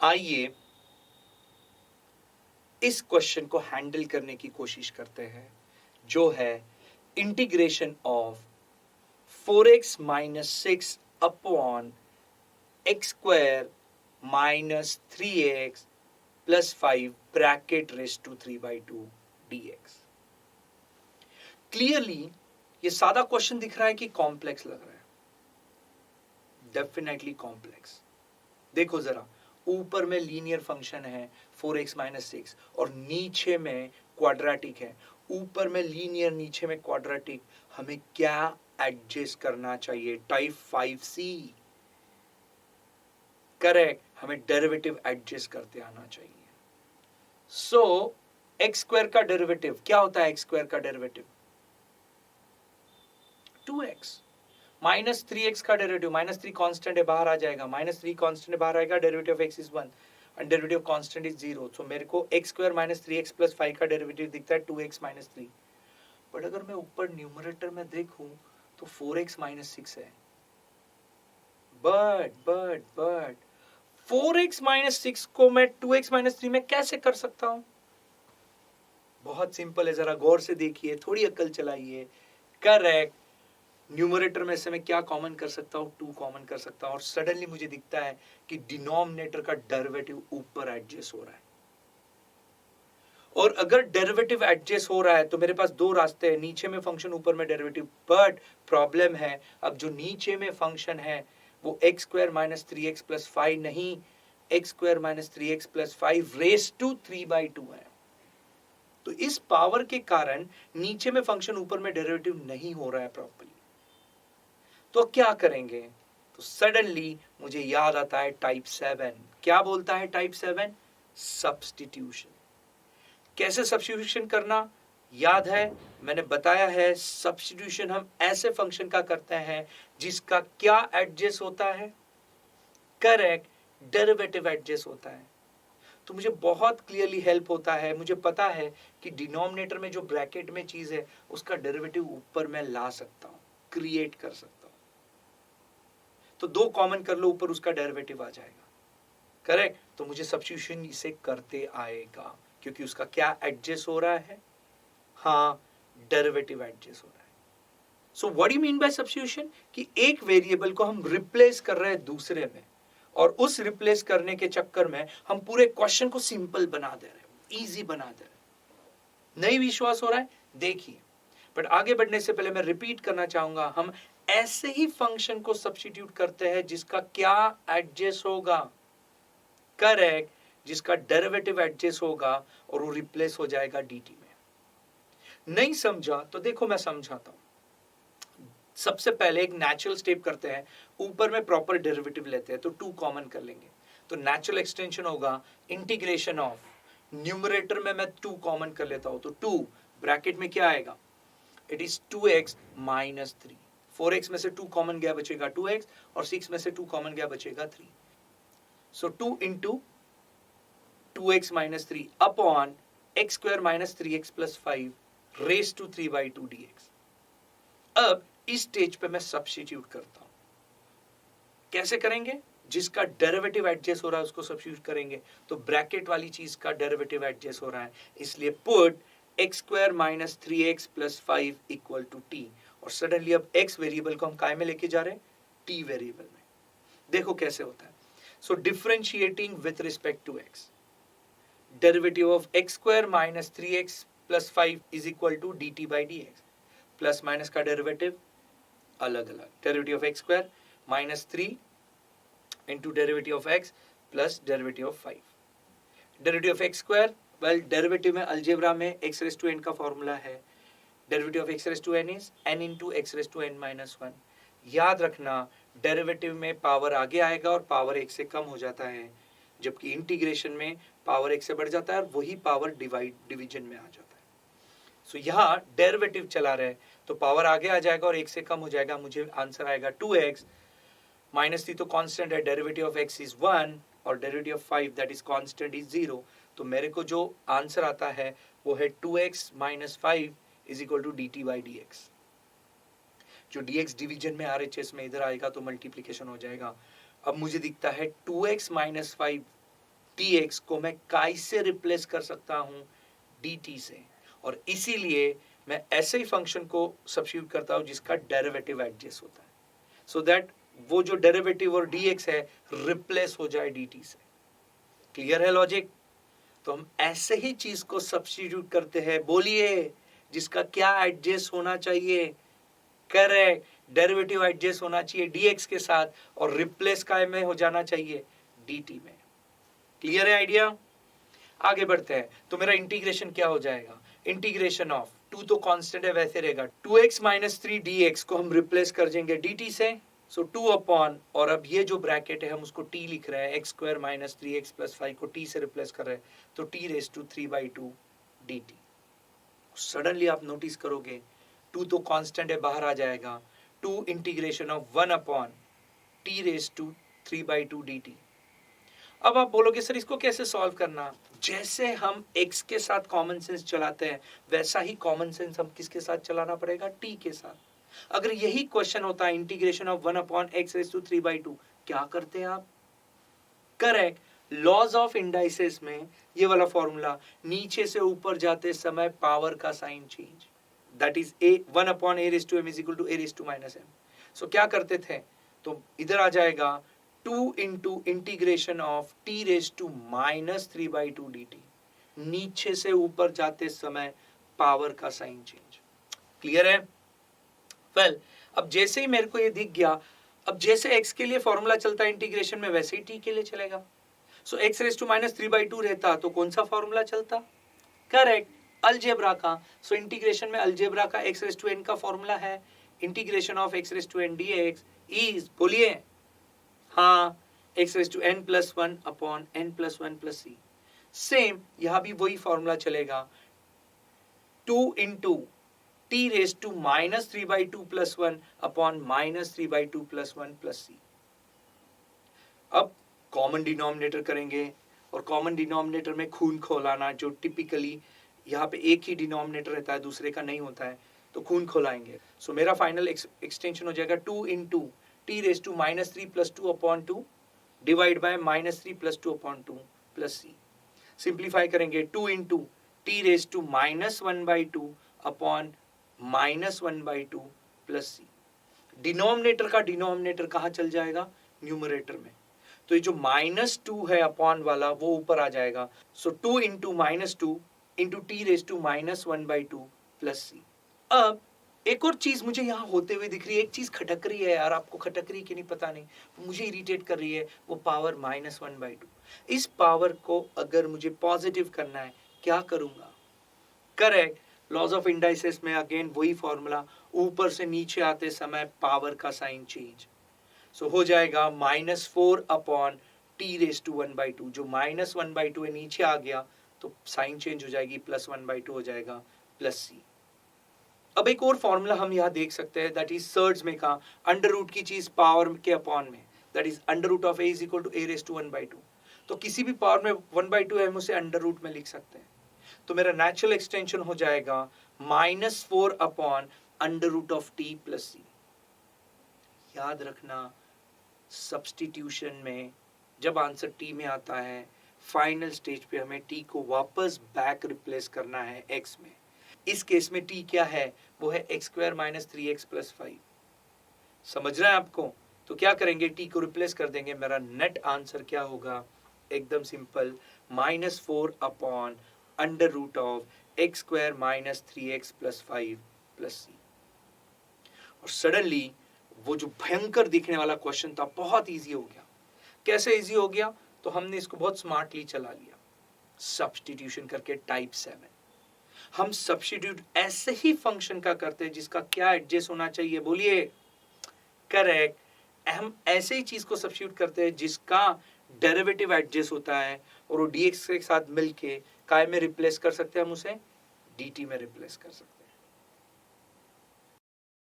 आइए इस क्वेश्चन को हैंडल करने की कोशिश करते हैं, जो है integration of 4x minus 6 upon x square minus 3x plus 5 bracket raise to 3/2 dx। Clearly ये सादा क्वेश्चन दिख रहा है कि कॉम्प्लेक्स लग रहा है? Definitely complex. देखो जरा, ऊपर में लीनियर फंक्शन है 4x माइनस 6 और नीचे में क्वाड्रेटिक है। ऊपर में लीनियर, नीचे में क्वाड्रेटिक, हमें क्या एडजस्ट करना चाहिए? Type 5C। करेक्ट, हमें डेरिवेटिव एडजस्ट करते आना चाहिए। सो एक्स स्क्वायर का डेरिवेटिव क्या होता है? एक्स स्क्वायर का डेरिवेटिव 2x माइनस 3x का डेरिवेटिव, माइनस 3 कांस्टेंट है, बाहर आ जाएगा, माइनस 3 कांस्टेंट बाहर आएगा, derivative of x is 1 and derivative constant is 0। सो मेरे को x square minus 3x plus 5 का डेरिवेटिव दिखता है 2x माइनस 3। बट अगर मैं ऊपर न्यूमरेटर में देखूं तो 4x माइनस 6 है। बट 4x माइनस 6 को मैं 2x माइनस 3 में कैसे कर सकता हूं? बहुत सिंपल है, जरा गौर से देखिए, थोड़ी अक्ल चलाइए। करेक्ट, न्यूमरेटर में से मैं क्या कॉमन कर सकता हूं? 2 कॉमन कर सकता हूं और सडनली मुझे दिखता है कि डिनोमिनेटर का डेरिवेटिव ऊपर एडजस्ट हो रहा है। और अगर डेरिवेटिव एडजस्ट हो रहा है तो मेरे पास दो रास्ते हैं, नीचे में फंक्शन, ऊपर में डेरिवेटिव। बट प्रॉब्लम है, अब जो नीचे में फंक्शन है वो x square minus 3x plus 5 नहीं, x square minus 3x plus 5 raise to 3/2 है। तो इस पावर के कारण नीचे में फंक्शन, ऊपर में डेरिवेटिव नहीं हो रहा है प्रॉपर्ली। तो क्या करेंगे? तो सडनली मुझे याद आता है टाइप 7। क्या बोलता है टाइप 7? सब्स्टिट्यूशन। कैसे सब्स्टिट्यूशन करना? याद है, मैंने बताया है, सब्स्टिट्यूशन हम ऐसे फंक्शन का करते हैं जिसका क्या एडजस्ट होता है? करेक्ट, डेरिवेटिव एडजस्ट होता है। तो मुझे बहुत क्लियरली हेल्प होता है, मुझे पता है कि डिनोमिनेटर में जो ब्रैकेट में चीज है उसका डेरिवेटिव ऊपर मैं ला सकता हूं, क्रिएट कर सकता हूं। तो 2 कॉमन कर लो, ऊपर उसका डेरिवेटिव आ जाएगा। करेक्ट, तो मुझे सब्स्टिट्यूशन इसे करते आएगा क्योंकि उसका क्या एडजस्ट हो रहा है? हाँ, डेरिवेटिव एडजस्ट हो रहा है। So what do you mean by substitution? कि एक वेरिएबल को हम रिप्लेस कर रहे हैं दूसरे में, और उस रिप्लेस करने के चक्कर में हम पूरे क्वेश्चन को सिंपल बना दे रहे हैं, इजी बना दे रहे हैं। नहीं विश्वास हो रहा है? देखिए। बट आगे बढ़ने से पहले मैं रिपीट करना चाहूंगा, हम ऐसे ही फंक्शन को सब्स्टिट्यूट करते हैं जिसका क्या एडजस्ट होगा? करेक्ट, जिसका डेरिवेटिव एडजस्ट होगा और वो रिप्लेस हो जाएगा dt में। नहीं समझा तो देखो मैं समझाता हूं। सबसे पहले एक नेचुरल स्टेप करते हैं, ऊपर में प्रॉपर डेरिवेटिव लेते हैं, तो 2 कॉमन कर लेंगे। तो नेचुरल एक्सटेंशन होगा इंटीग्रेशन ऑफ, न्यूमरेटर में मैं 2 कॉमन कर लेता हूं, तो 2 ब्रैकेट में क्या आएगा? It is 2x minus 3। 4x में से 2 कॉमन गया, बचेगा 2x, और 6 में से 2 कॉमन गया, बचेगा 3। So 2 into 2x minus 3 upon x square minus 3x plus 5 raise to 3/2 dx। अब इस स्टेज पे मैं सब्स्टिट्यूट करता हूं। कैसे करेंगे? जिसका डेरिवेटिव एडजस्ट हो रहा है उसको सब्स्टिट्यूट करेंगे। तो ब्रैकेट वाली चीज का डेरिवेटिव एडजस्ट हो रहा है, इसलिए put x square minus 3x plus 5 equal to t। और सडनली अब x वेरिएबल को हम काय में लेके जा रहे हैं? t वेरिएबल में। देखो कैसे होता है। So differentiating with respect to x, derivative of x square minus 3x plus 5 is equal to dt by dx। Plus minus का डेरिवेटिव अलग अलग, derivative of x square minus 3 into derivative of x plus derivative of 5। Derivative of x square, well derivative में algebra में x raise to n का formula है, derivative of x raise to n is n into x raise to n minus 1। याद रखना, derivative में power आगे आएगा और पावर 1 से कम हो जाता है, जबकि इंटीग्रेशन में पावर 1 से बढ़ जाता है और वही पावर डिवीजन में आ जाता है। सो यहाँ डेरिवेटिव चला रहे तो पावर आगे आ जाएगा और 1 से कम हो जाएगा, मुझे आंसर आएगा 2x माइनस 3 तो कांस्टेंट है, डेरिवेटिव ऑफ x इज 1 और derivative of 5 that is constant is 0। तो मेरे को जो आंसर आता है वो है 2x minus 5 is equal to dt by dx। जो dx डिवीजन में RHS में इधर आएगा तो मल्टीप्लीकेशन हो जाएगा। अब मुझे दिखता है 2x माइनस 5 dx को मैं काय से रिप्लेस कर सकता हूं, dt से, और इसीलिए मैं ऐसे ही फंक्शन को सब्स्टिट्यूट करता हूं जिसका डेरिवेटिव एडजस्ट होता है, सो दैट वो जो डेरिवेटिव और dx है रिप्लेस हो जाए dt से। क्लियर है लॉजिक? तो हम ऐसे ही चीज को सब्स्टिट्यूट करते हैं, बोलिए जिसका क्या एडजस्ट होना चाहिए, करेक्ट, डेरिवेटिव एडजस्ट होना चाहिए dx के साथ और रिप्लेस काय में हो जाना चाहिए, dt में। क्लियर है आइडिया? आगे बढ़ते हैं। तो मेरा इंटीग्रेशन क्या हो जाएगा, इंटीग्रेशन ऑफ 2 तो कांस्टेंट है वैसे रहेगा, 2x माइनस 3 dx को हम रिप्लेस कर देंगे dt से, सो 2 अपॉन, और अब ये जो ब्रैकेट है हम उसको t लिख रहे हैं, x square minus 3x plus 5 को t से रिप्लेस कर रहे हैं, तो t raise to 3/2 dt। Suddenly आप नोटिस करोगे 2 तो कांस्टेंट है बाहर आ जाएगा, 2 integration of 1 upon t raise to 3/2 dt। अब आप बोलोगे सर इसको कैसे सॉल्व करना, जैसे हम x के साथ कॉमन सेंस चलाते हैं वैसा ही कॉमन सेंस हम किसके साथ चलाना पड़ेगा, t के साथ। अगर यही क्वेश्चन होता है integration of 1 upon x raise to 3/2, क्या करते हैं आप, करेक्ट, लॉज ऑफ इंडाइसेस में ये वाला फॉर्मूला, नीचे से ऊपर जाते समय पावर का sign change, that is a 1 upon a raise to m is equal to a raise to minus m। So क्या करते थे, तो इधर आ जाएगा 2 into integration of t raise to minus 3/2 dt, नीचे से ऊपर जाते समय पावर का साइन चेंज। क्लियर है? वेल, अब जैसे ही मेरे को ये दिख गया, अब जैसे x के लिए फॉर्मूला चलता है इंटीग्रेशन में वैसे ही t के लिए चलेगा। सो x रेज टू माइनस 3/2 रहता तो कौन सा फॉर्मूला चलता, करेक्ट, अलजेब्रा का। सो इंटीग्रेशन में अलजेब्रा का x रेज टू n का फॉर्मूला है, integration of x raise to n dx is, बोलिए, हाँ, x raise to n plus 1 upon n plus 1 plus c। Same यहां भी वही फॉर्मूला चलेगा, 2 into t raise to minus 3/2 plus 1 upon minus 3/2 plus 1 plus c। अब common denominator करेंगे, और common denominator में खून खोलाना, जो टिपिकली यहाँ पे एक ही डिनोमिनेटर रहता है दूसरे का नहीं होता है, तो खून खोलाएंगे। सो मेरा फाइनल एक्सटेंशन हो जाएगा 2 into T raise to minus 3 plus 2 upon 2 divide by minus 3 plus 2 upon 2 plus c. Simplify करेंगे, 2 into T raise to minus 1/2 upon minus 1/2 plus c. Denominator का डिनोमिनेटर कहाँ चल जाएगा, न्यूमरेटर में, तो ये जो -2 है अपॉन वाला वो ऊपर आ जाएगा। So 2 into -2 into T raise to minus 1/2 plus C. अब एक और चीज मुझे यहाँ होते हुए दिख रही है, एक चीज खटक रही है यार, आपको खटक रही है कि नहीं पता नहीं, मुझे इरिटेट कर रही है, वो पावर -1/2। इस पावर को अगर मुझे पॉजिटिव करना है क्या करूंगा, करेक्ट, लॉज ऑफ इंडाइसेस में अगेन वही फॉर्मूला, ऊपर से नीचे आते समय पावर का साइन चेंज। सो हो जाएगा -4 अपॉन टी रेज टू 1/2, जो -1/2 है नीचे आ गया तो साइन चेंज हो जाएगी, +1/2 हो जाएगा प्लस सी। अब एक और फॉर्मूला हम यहाँ देख सकते हैं, दैट इज सर्ड्स में का अंडर रूट की चीज पावर के अपॉन में, that is under root of a is equal to a raise to 1/2। तो किसी भी पावर में 1/2 है हम उसे अंडर रूट में लिख सकते हैं, तो मेरा नेचुरल एक्सटेंशन हो जाएगा -4 upon under root of t plus C. याद रखना, सब्स्टिट्यूशन में जब आंसर t में आता है, फाइनल स्टेज पे हमें t को वापस बैक रिप्लेस करना है x में। इस केस में t क्या है, वो है x square minus 3x plus 5। समझ रहे हैं आपको? तो क्या करेंगे, t को रिप्लेस कर देंगे, मेरा नेट आंसर क्या होगा, एकदम simple, -4 upon under root of x square minus 3x plus 5 plus C. और सडनली वो जो भयंकर दिखने वाला क्वेश्चन था बहुत इजी हो गया। कैसे इजी हो गया, तो हमने इसको बहुत स्मार्टली चला लिया, सब्स्टिट्यूशन करके टाइप 7। हम सब्स्टिट्यूट ऐसे ही फंक्शन का करते हैं जिसका क्या एडजस्ट होना चाहिए, बोलिए, करेक्ट, हम ऐसे ही चीज को सब्स्टिट्यूट करते हैं जिसका डेरिवेटिव एडजस्ट होता है, और वो dx के साथ मिलके काय में रिप्लेस कर सकते हैं, हम उसे dt में रिप्लेस कर सकते हैं।